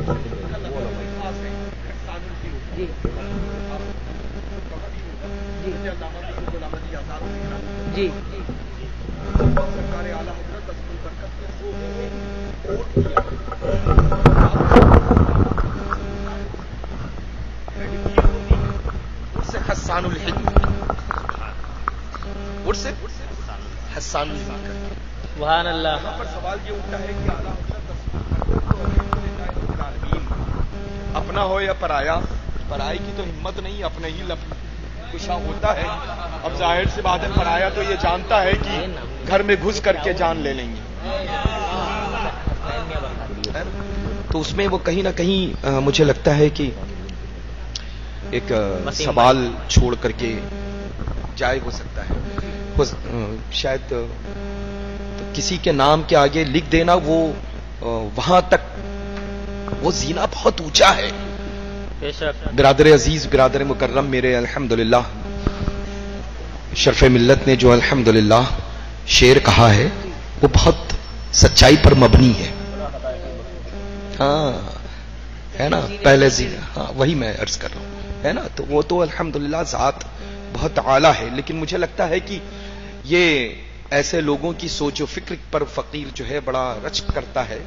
جی حسان الحلم حسان الحلم سبحان اللہ. یہاں پر سوال یہ اٹھتا ہے کہ اعلیٰ حضرت اپنا ہو یا پرایا، پرائے کی تو ہمت نہیں، اپنے ہی لب کشا ہوتا ہے. اب ظاہر سی بات ہے پرایا تو یہ جانتا ہے کہ گھر میں گھس کر کے جان لے لیں گے، تو اس میں وہ کہیں نہ کہیں مجھے لگتا ہے کہ ایک سوال چھوڑ کر کے جائے ہو سکتا ہے. شاید کسی کے نام کے آگے لکھ دینا وہ وہاں تک وہ زینہ بہت اونچا ہے. برادر عزیز، برادر مکرم میرے، الحمدللہ شرف ملت نے جو الحمدللہ شعر کہا ہے وہ بہت سچائی پر مبنی ہے. ہاں ہے نا، پہلے زینہ، ہاں وہی میں عرض کر رہا ہوں، ہے نا. تو وہ تو الحمدللہ ذات بہت اعلیٰ ہے، لیکن مجھے لگتا ہے کہ یہ ایسے لوگوں کی سوچ و فکر پر فقیر جو ہے بڑا رچ کرتا ہے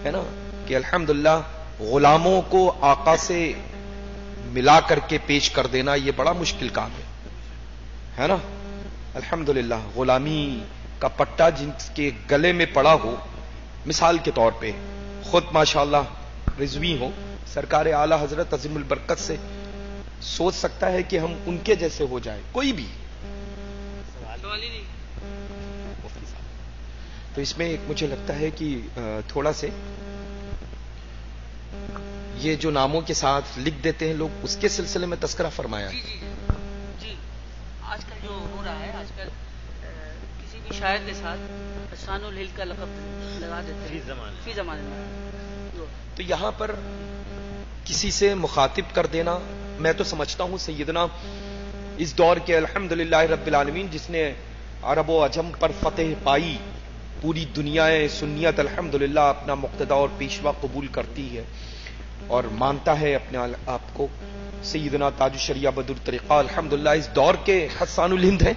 نا، کہ الحمدللہ غلاموں کو آقا سے ملا کر کے پیش کر دینا یہ بڑا مشکل کام ہے نا. الحمدللہ غلامی کا پٹا جن کے گلے میں پڑا ہو، مثال کے طور پہ خود ماشاءاللہ رضوی ہو، سرکار اعلی حضرت عظیم البرکت سے سوچ سکتا ہے کہ ہم ان کے جیسے ہو جائیں، کوئی بھی. تو اس میں ایک مجھے لگتا ہے کہ تھوڑا سے یہ جو ناموں کے ساتھ لکھ دیتے ہیں لوگ، اس کے سلسلے میں تذکرہ فرمایا. جی آج کل جو ہو رہا ہے، آج کل کسی بھی شاعر کے ساتھ حسان الہل کا لقب لگا دیتے ہیں فی زمانے میں. تو یہاں پر کسی سے مخاطب کر دینا، میں تو سمجھتا ہوں سیدنا اس دور کے الحمدللہ رب العالمین جس نے عرب و عجم پر فتح پائی، پوری دنیا سنیت الحمدللہ اپنا مقتدا اور پیشوا قبول کرتی ہے اور مانتا ہے اپنے آپ کو. سیدنا تاج الشریعہ بدر الطریقہ الحمدللہ اس دور کے حسان الہند ہیں،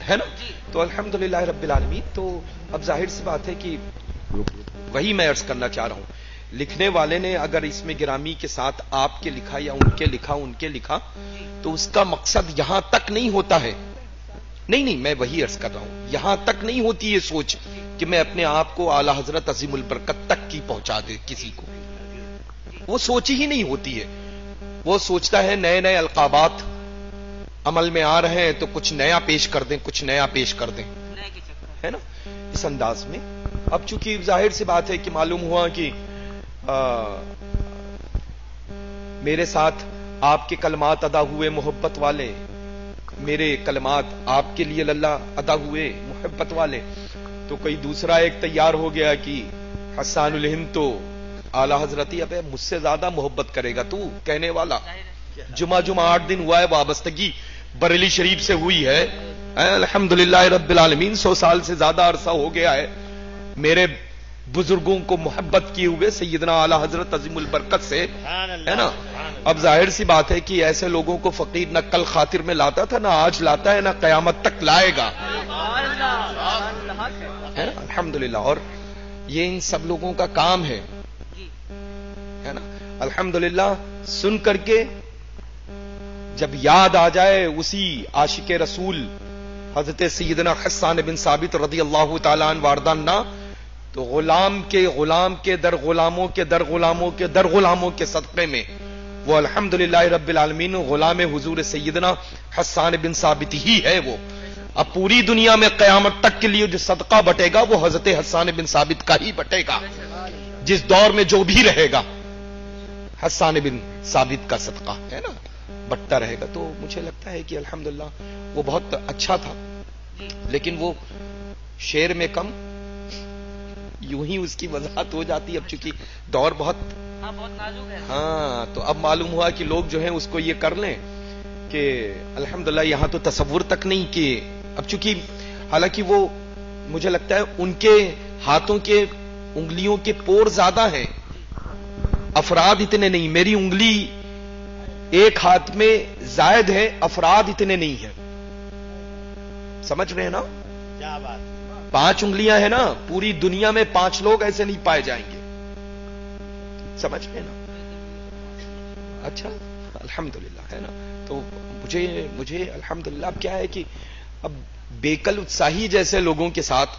ہے نا. تو الحمدللہ رب العالمین. تو اب ظاہر سی بات ہے کہ وہی میں عرض کرنا چاہ رہا ہوں، لکھنے والے نے اگر اس میں گرامی کے ساتھ آپ کے لکھا یا ان کے لکھا تو اس کا مقصد یہاں تک نہیں ہوتا ہے. نہیں میں وہی عرض کر رہا ہوں، یہاں تک نہیں ہوتی یہ سوچ کہ میں اپنے آپ کو اعلی حضرت عظیم البرکت تک کی پہنچا دے کسی کو، وہ سوچ ہی نہیں ہوتی ہے. وہ سوچتا ہے نئے نئے القابات عمل میں آ رہے ہیں تو کچھ نیا پیش کر دیں، ہے نا، اس انداز میں. اب چونکہ ظاہر سی بات ہے کہ معلوم ہوا کہ میرے ساتھ آپ کے کلمات ادا ہوئے محبت والے، میرے کلمات آپ کے لیے اللہ ادا ہوئے محبت والے، تو کوئی دوسرا ایک تیار ہو گیا کہ حسان الہند تو اعلی حضرتی اب مجھ سے زیادہ محبت کرے گا تو کہنے والا. جمعہ 8 دن ہوا ہے، وابستگی بریلی شریف سے ہوئی ہے الحمدللہ رب العالمین. 100 سال سے زیادہ عرصہ ہو گیا ہے میرے بزرگوں کو محبت کیے ہوئے سیدنا اعلی حضرت عظیم البرکت سے، ہے نا. اب ظاہر سی بات ہے کہ ایسے لوگوں کو فقیر نہ کل خاطر میں لاتا تھا، نہ آج لاتا ہے، نہ قیامت تک لائے گا، ہے نا الحمدللہ. اور یہ ان سب لوگوں کا کام ہے نا الحمدللہ. سن کر کے جب یاد آ جائے اسی عاشق رسول حضرت سیدنا حسان بن ثابت رضی اللہ تعالیٰ عنہ واردانہ، تو غلام کے در غلاموں کے صدقے میں وہ الحمدللہ رب العالمین غلام حضور سیدنا حسان بن ثابت ہی ہے. وہ اب پوری دنیا میں قیامت تک کے لیے جو صدقہ بٹے گا وہ حضرت حسان بن ثابت کا ہی بٹے گا. جس دور میں جو بھی رہے گا حسان بن ثابت کا صدقہ ہے نا بٹتا رہے گا. تو مجھے لگتا ہے کہ الحمدللہ وہ بہت اچھا تھا، لیکن وہ شعر میں کم، یوں ہی اس کی وضاحت ہو جاتی. اب چونکہ دور بہت نازک ہے، ہاں، تو اب معلوم ہوا کہ لوگ جو ہیں اس کو یہ کر لیں کہ الحمدللہ یہاں تو تصور تک نہیں کہ اب چونکہ حالانکہ وہ مجھے لگتا ہے ان کے ہاتھوں کے انگلیوں کے پور زیادہ ہیں، افراد اتنے نہیں. میری انگلی ایک ہاتھ میں زائد ہے، افراد اتنے نہیں ہیں. سمجھ رہے ہیں نا؟ کیا بات. 5 انگلیاں ہیں نا، پوری دنیا میں 5 لوگ ایسے نہیں پائے جائیں گے. سمجھ رہے ہیں نا؟ اچھا الحمدللہ ہے نا. تو مجھے الحمدللہ اب کیا ہے کہ اب بیکل اتساہی جیسے لوگوں کے ساتھ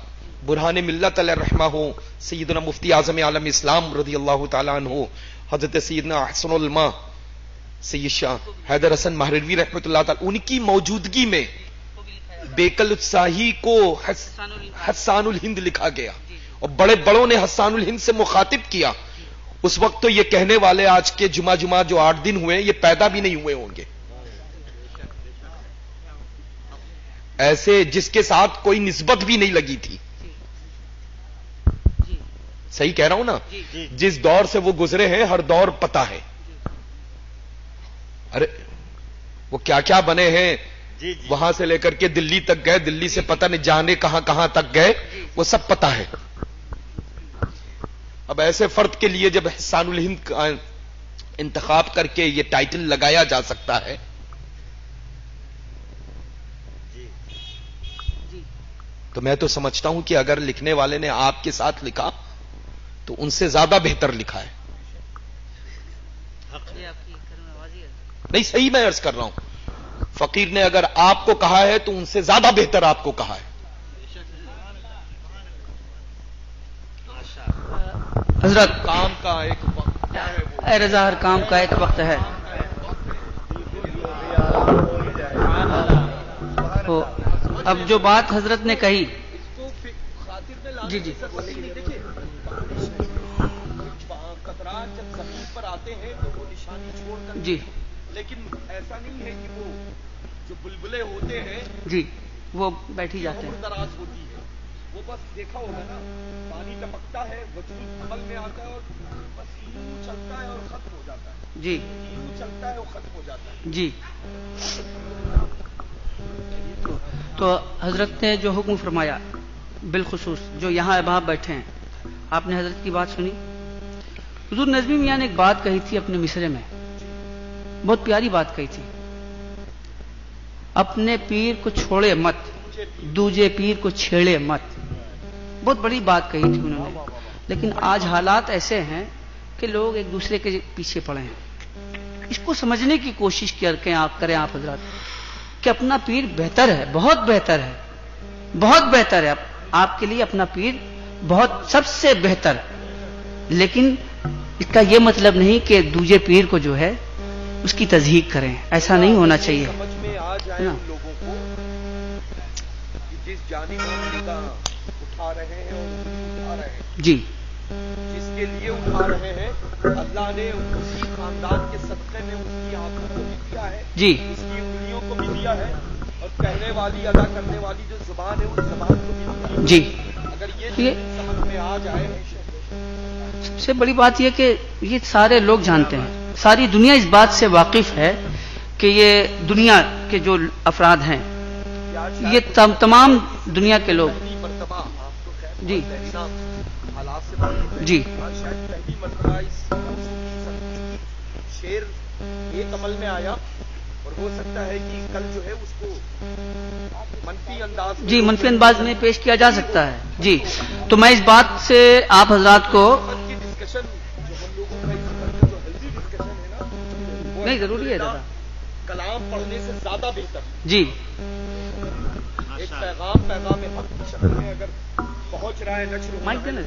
برہان ملت علیہ الرحمہ ہو، سیدنا مفتی اعظم عالم اسلام رضی اللہ تعالیٰ عنہ، حضرت سیدنا احسن العلماء سید شاہ حیدر حسن مہروی رحمۃ اللہ تعالی، ان کی موجودگی میں بیکل اتساہی کو حسان الہند لکھا گیا اور بڑے بڑوں نے حسان الہند سے مخاطب کیا. اس وقت تو یہ کہنے والے آج کے جمعہ جو 8 دن ہوئے یہ پیدا بھی نہیں ہوئے ہوں گے. ایسے جس کے ساتھ کوئی نسبت بھی نہیں لگی تھی. صحیح کہہ رہا ہوں نا؟ جس دور سے وہ گزرے ہیں ہر دور پتہ ہے. ارے وہ کیا کیا بنے ہیں، وہاں سے لے کر کے دلی تک گئے، دلی سے پتہ نہیں جانے کہاں تک گئے، وہ سب پتہ ہے. اب ایسے فرد کے لیے جب حسان الہند کا انتخاب کر کے یہ ٹائٹل لگایا جا سکتا ہے تو میں تو سمجھتا ہوں کہ اگر لکھنے والے نے آپ کے ساتھ لکھا تو ان سے زیادہ بہتر لکھا ہے. نہیں صحیح میں عرض کر رہا ہوں، فقیر نے اگر آپ کو کہا ہے تو ان سے زیادہ بہتر آپ کو کہا ہے. حضرت کام کا ایک وقت کیا ہے وہ؟ اے رضا، ہر کام کا ایک وقت ہے. تو اب جو بات حضرت نے کہی، جی جب زمین پر آتے ہیں تو وہ نشانی چھوڑ کر، جی لیکن ایسا نہیں ہے کہ وہ جو بلبلے ہوتے ہیں جی وہ بیٹھی جاتے ہیں. دراز ہوتی ہے، وہ بس دیکھا ہوگا نا، پانی ٹپکتا ہے، وجود عمل میں آتا ہے اور بس یوں چلتا ہے اور ختم ہو جاتا ہے. جی یوں چلتا ہے اور ختم ہو جاتا ہے. جی. تو حضرت نے جو حکم فرمایا بالخصوص جو یہاں احباب بیٹھے ہیں، آپ نے حضرت کی بات سنی. حضور نظمی میاں نے ایک بات کہی تھی اپنے مصرے میں، بہت پیاری بات کہی تھی. اپنے پیر کو چھوڑے مت، دوجے پیر کو چھیڑے مت. بہت بڑی بات کہی تھی انہوں نے. لیکن آج حالات ایسے ہیں کہ لوگ ایک دوسرے کے پیچھے پڑے ہیں. اس کو سمجھنے کی کوشش کریں آپ حضرات کہ اپنا پیر بہتر ہے، بہت بہتر ہے، بہت بہتر ہے. آپ کے لیے اپنا پیر بہت سب سے بہتر. لیکن اس کا یہ مطلب نہیں کہ دوسرے پیر کو جو ہے اس کی تضحیق کریں. ایسا نہیں ہونا چاہیے. سمجھ میں آ جائے ان لوگوں کو کہ جس جانب اٹھا رہے ہیں اور اٹھا رہے ہیں، جی جس کے لیے اٹھا رہے ہیں، اللہ نے اسی خاندان کے صدقے میں اس کی آنکھوں کو بھی دیا ہے، جی اس کی انگلیوں کو بھی دیا ہے، اور کہنے والی ادا کرنے والی جو زبان ہے اس زبان کو بھی دیا ہے. جی. اگر یہ سمجھ میں آ جائے، سب سے بڑی بات یہ کہ یہ سارے لوگ جانتے ہیں، ساری دنیا اس بات سے واقف ہے کہ یہ دنیا کے جو افراد ہیں، یہ تمام دنیا کے لوگ، پہلی مرتبہ آپ تو خیر جی حالات سے بات جی شاید پہلی مرتبہ اس شعر ایک عمل میں آیا، اور ہو سکتا ہے کہ کل جو ہے اس کو منفی انداز جی منفی انداز میں پیش کیا جا سکتا ہے. جی تو میں اس بات سے آپ حضرات کو کی ڈسکشن جو ہم لوگوں کا اس پر جو ہیلدی ڈسکشن ہے نا، وہ نہیں ضروری ہے دادا. کلام پڑھنے سے زیادہ بہتر. جی ایک پیغام حق کی شکل میں اگر پہنچ رہا ہے، نشر ہو مائک دینا.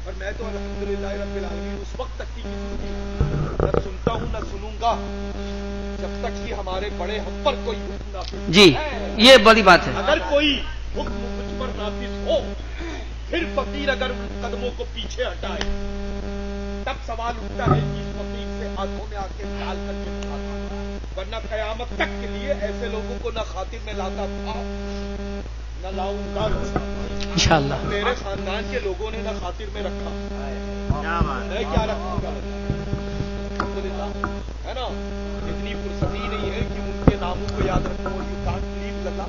اور میں تو الحمدللہ رب العالمین اس وقت تک کی نہ سنتا ہوں نہ سنوں گا جب تک کہ ہمارے بڑے ہم پر کوئی حکم نافذ. جی یہ بڑی بات ہے. اگر کوئی حکم مجھ پر نافذ ہو، پھر فقیر اگر ان قدموں کو پیچھے ہٹائے، تب سوال اٹھتا ہے کہ اس فقیر سے ہاتھوں میں آ کے ڈال کر کے اٹھاتا، ورنہ قیامت تک کے لیے ایسے لوگوں کو نہ خاطر میں لاتا تھا نہ لاؤں گا. انشاءاللہ میرے خاندان کے لوگوں نے نہ خاطر میں رکھا، میں کیا رکھوں گا. الحمدللہ ہے نا، اتنی فرصتی نہیں ہے کہ ان کے ناموں کو یاد رکھوں. You can't believe Allah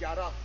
11